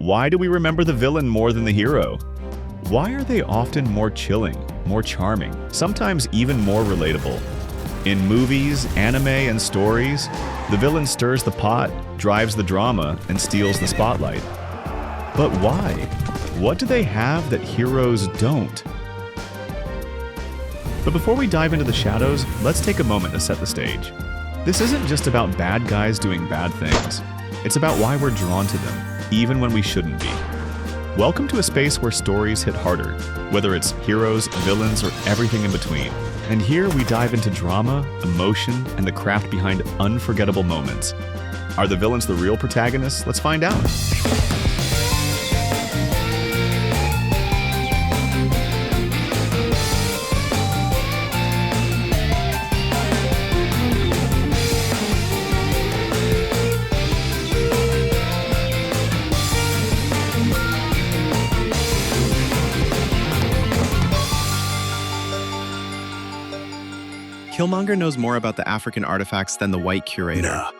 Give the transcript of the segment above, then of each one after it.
Why do we remember the villain more than the hero? Why are they often more chilling, more charming, sometimes even more relatable? In movies, anime, and stories, the villain stirs the pot, drives the drama, and steals the spotlight. But why? What do they have that heroes don't? But before we dive into the shadows, let's take a moment to set the stage. This isn't just about bad guys doing bad things. It's about why we're drawn to them, even when we shouldn't be. Welcome to a space where stories hit harder, whether it's heroes, villains, or everything in between. And here we dive into drama, emotion, and the craft behind unforgettable moments. Are the villains the real protagonists? Let's find out. Killmonger knows more about the African artifacts than the white curator. Nah.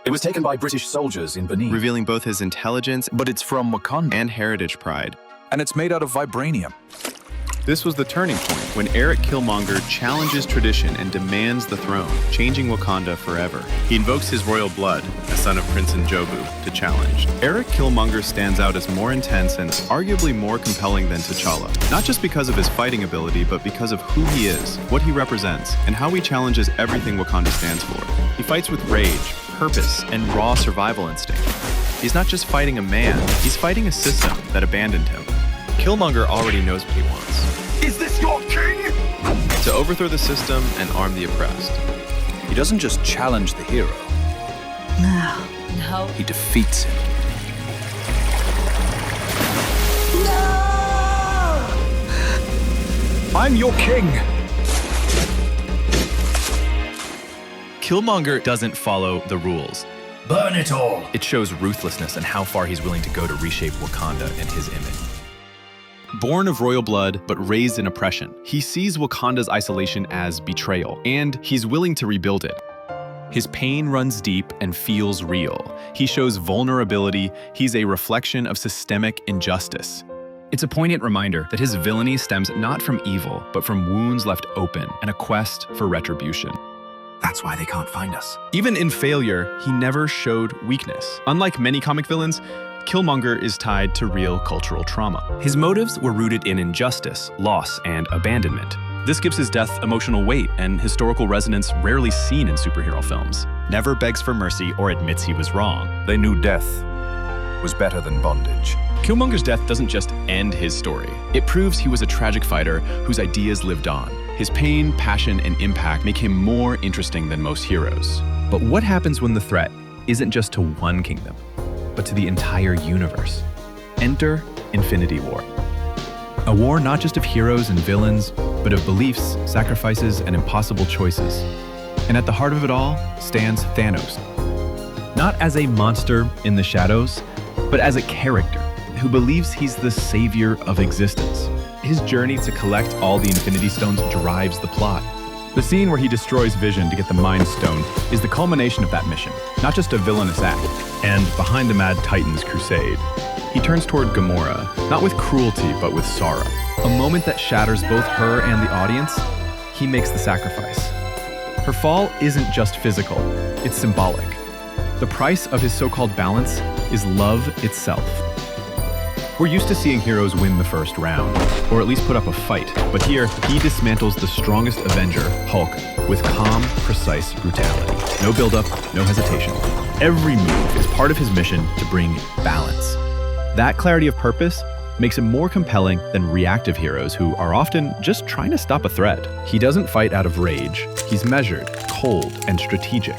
It was taken by British soldiers in Benin. Revealing both his intelligence But it's from Wakanda. and heritage pride. And it's made out of vibranium. This was the turning point when Eric Killmonger challenges tradition and demands the throne, changing Wakanda forever. He invokes his royal blood, a son of Prince Njobu, to challenge. Eric Killmonger stands out as more intense and arguably more compelling than T'Challa, not just because of his fighting ability, but because of who he is, what he represents, and how he challenges everything Wakanda stands for. He fights with rage, purpose, and raw survival instinct. He's not just fighting a man, he's fighting a system that abandoned him. Killmonger already knows what he wants. Is this your king? To overthrow the system and arm the oppressed. He doesn't just challenge the hero. No. He defeats him. I'm your king. Killmonger doesn't follow the rules. Burn it all. It shows ruthlessness and how far he's willing to go to reshape Wakanda and his image. Born of royal blood, but raised in oppression, he sees Wakanda's isolation as betrayal, and he's willing to rebuild it. His pain runs deep and feels real. He shows vulnerability. He's a reflection of systemic injustice. It's a poignant reminder that his villainy stems not from evil, but from wounds left open and a quest for retribution. That's why they can't find us. Even in failure, he never showed weakness. Unlike many comic villains, Killmonger is tied to real cultural trauma. His motives were rooted in injustice, loss, and abandonment. This gives his death emotional weight and historical resonance rarely seen in superhero films. Never begs for mercy or admits he was wrong. They knew death was better than bondage. Killmonger's death doesn't just end his story. It proves he was a tragic fighter whose ideas lived on. His pain, passion, and impact make him more interesting than most heroes. But what happens when the threat isn't just to one kingdom, but to the entire universe? Enter Infinity War. A war not just of heroes and villains, but of beliefs, sacrifices, and impossible choices. And at the heart of it all stands Thanos. Not as a monster in the shadows, but as a character who believes he's the savior of existence. His journey to collect all the Infinity Stones drives the plot. The scene where he destroys Vision to get the Mind Stone is the culmination of that mission, not just a villainous act. And behind the Mad Titan's crusade, he turns toward Gamora, not with cruelty, but with sorrow. A moment that shatters both her and the audience, he makes the sacrifice. Her fall isn't just physical, it's symbolic. The price of his so-called balance is love itself. We're used to seeing heroes win the first round, or at least put up a fight, but here, he dismantles the strongest Avenger, Hulk, with calm, precise brutality. No buildup, no hesitation. Every move is part of his mission to bring balance. That clarity of purpose makes him more compelling than reactive heroes who are often just trying to stop a threat. He doesn't fight out of rage. He's measured, cold, and strategic.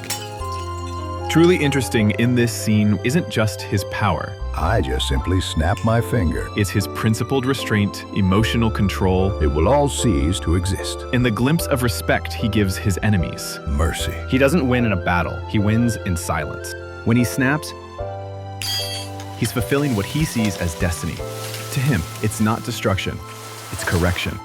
Truly interesting in this scene isn't just his power. I just simply snap my finger. It's his principled restraint, emotional control, It will all cease to exist. and the glimpse of respect he gives his enemies. Mercy. He doesn't win in a battle, he wins in silence. When he snaps, he's fulfilling what he sees as destiny. To him, it's not destruction, it's correction.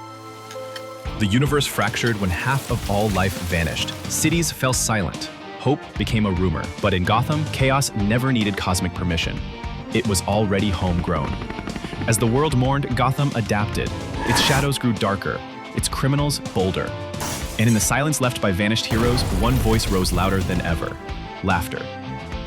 The universe fractured when half of all life vanished. Cities fell silent. Hope became a rumor. But in Gotham, chaos never needed cosmic permission. it was already homegrown. As the world mourned, Gotham adapted. Its shadows grew darker, its criminals bolder. And in the silence left by vanished heroes, one voice rose louder than ever: laughter.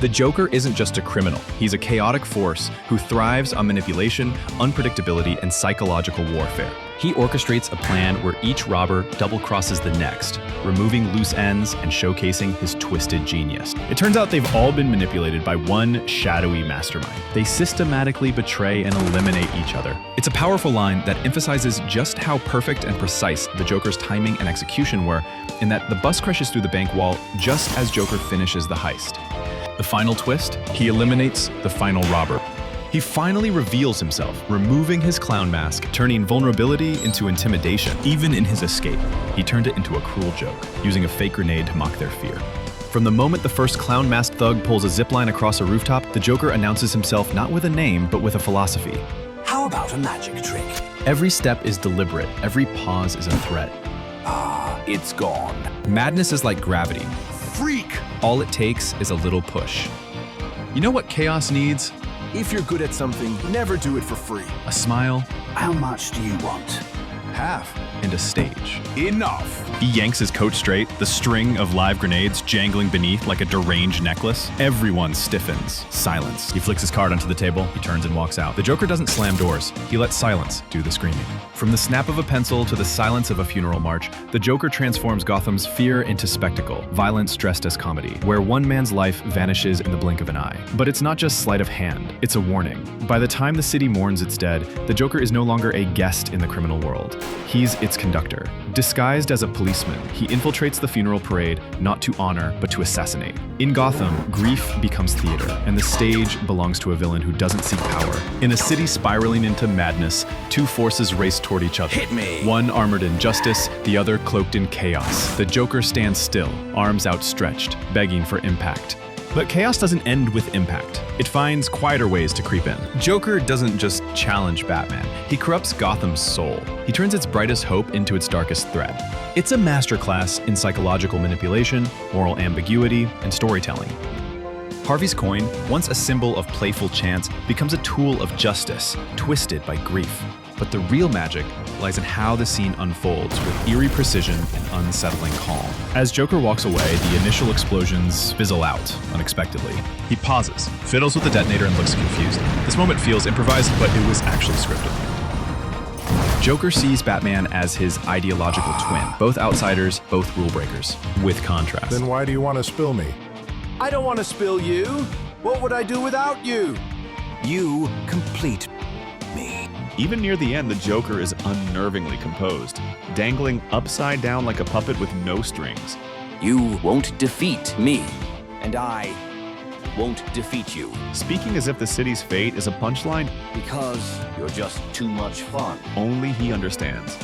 The Joker isn't just a criminal. He's a chaotic force who thrives on manipulation, unpredictability, and psychological warfare. He orchestrates a plan where each robber double-crosses the next, removing loose ends and showcasing his twisted genius. It turns out they've all been manipulated by one shadowy mastermind. They systematically betray and eliminate each other. It's a powerful line that emphasizes just how perfect and precise the Joker's timing and execution were, in that the bus crashes through the bank wall just as Joker finishes the heist. The final twist? He eliminates the final robber. He finally reveals himself, removing his clown mask, turning vulnerability into intimidation. Even in his escape, he turned it into a cruel joke, using a fake grenade to mock their fear. From the moment the first clown-masked thug pulls a zipline across a rooftop, the Joker announces himself not with a name, but with a philosophy. How about a magic trick? Every step is deliberate, every pause is a threat. It's gone. Madness is like gravity. Freak! All it takes is a little push. You know what chaos needs? If you're good at something, never do it for free. A smile How much do you want? Half. and a stage. Enough. He yanks his coat straight, the string of live grenades jangling beneath like a deranged necklace. Everyone stiffens. Silence. He flicks his card onto the table, he turns and walks out. The Joker doesn't slam doors, he lets silence do the screaming. From the snap of a pencil to the silence of a funeral march, the Joker transforms Gotham's fear into spectacle, violence dressed as comedy, where one man's life vanishes in the blink of an eye. But it's not just sleight of hand, it's a warning. By the time the city mourns its dead, the Joker is no longer a guest in the criminal world. He's its conductor. Disguised as a policeman, he infiltrates the funeral parade not to honor, but to assassinate. In Gotham, grief becomes theater, and the stage belongs to a villain who doesn't seek power. In a city spiraling into madness, two forces race toward each other. Hit me! One armored in justice, the other cloaked in chaos. The Joker stands still, arms outstretched, begging for impact. But chaos doesn't end with impact. It finds quieter ways to creep in. Joker doesn't just challenge Batman, he corrupts Gotham's soul. He turns its brightest hope into its darkest threat. It's a masterclass in psychological manipulation, moral ambiguity, and storytelling. Harvey's coin, once a symbol of playful chance, becomes a tool of justice, twisted by grief. But the real magic lies in how the scene unfolds with eerie precision and unsettling calm. As Joker walks away, the initial explosions fizzle out unexpectedly. He pauses, fiddles with the detonator, and looks confused. This moment feels improvised, but it was actually scripted. Joker sees Batman as his ideological twin, both outsiders, both rule breakers, with contrast. Then why do you want to spill me? I don't want to spill you. What would I do without you? You complete me. Even near the end, the Joker is unnervingly composed, dangling upside down like a puppet with no strings. You won't defeat me, and I won't defeat you, Speaking as if the city's fate is a punchline because you're just too much fun. only he understands.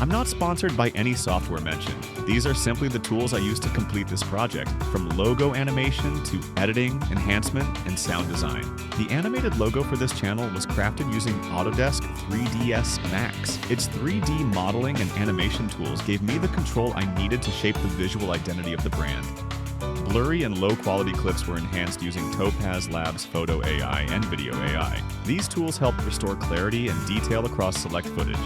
I'm not sponsored by any software mentioned. These are simply the tools I use to complete this project, from logo animation to editing, enhancement, and sound design. The animated logo for this channel was crafted using Autodesk 3ds Max. Its 3D modeling and animation tools gave me the control I needed to shape the visual identity of the brand. Blurry and low-quality clips were enhanced using Topaz Labs Photo AI and Video AI. These tools helped restore clarity and detail across select footage.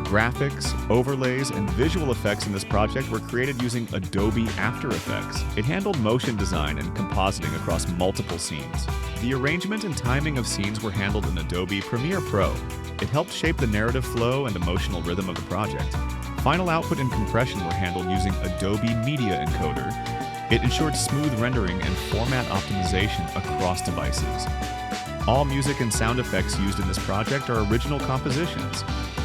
Graphics, overlays, and visual effects in this project were created using Adobe After Effects. It handled motion design and compositing across multiple scenes. The arrangement and timing of scenes were handled in Adobe Premiere Pro. It helped shape the narrative flow and emotional rhythm of the project. Final output and compression were handled using Adobe Media Encoder. It ensured smooth rendering and format optimization across devices. All music and sound effects used in this project are original compositions,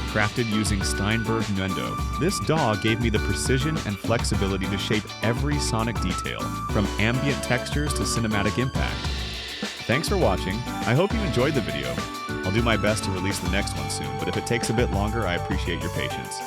crafted using Steinberg Nuendo. This DAW gave me the precision and flexibility to shape every sonic detail, from ambient textures to cinematic impact. Thanks for watching. I hope you enjoyed the video. I'll do my best to release the next one soon, but if it takes a bit longer, I appreciate your patience.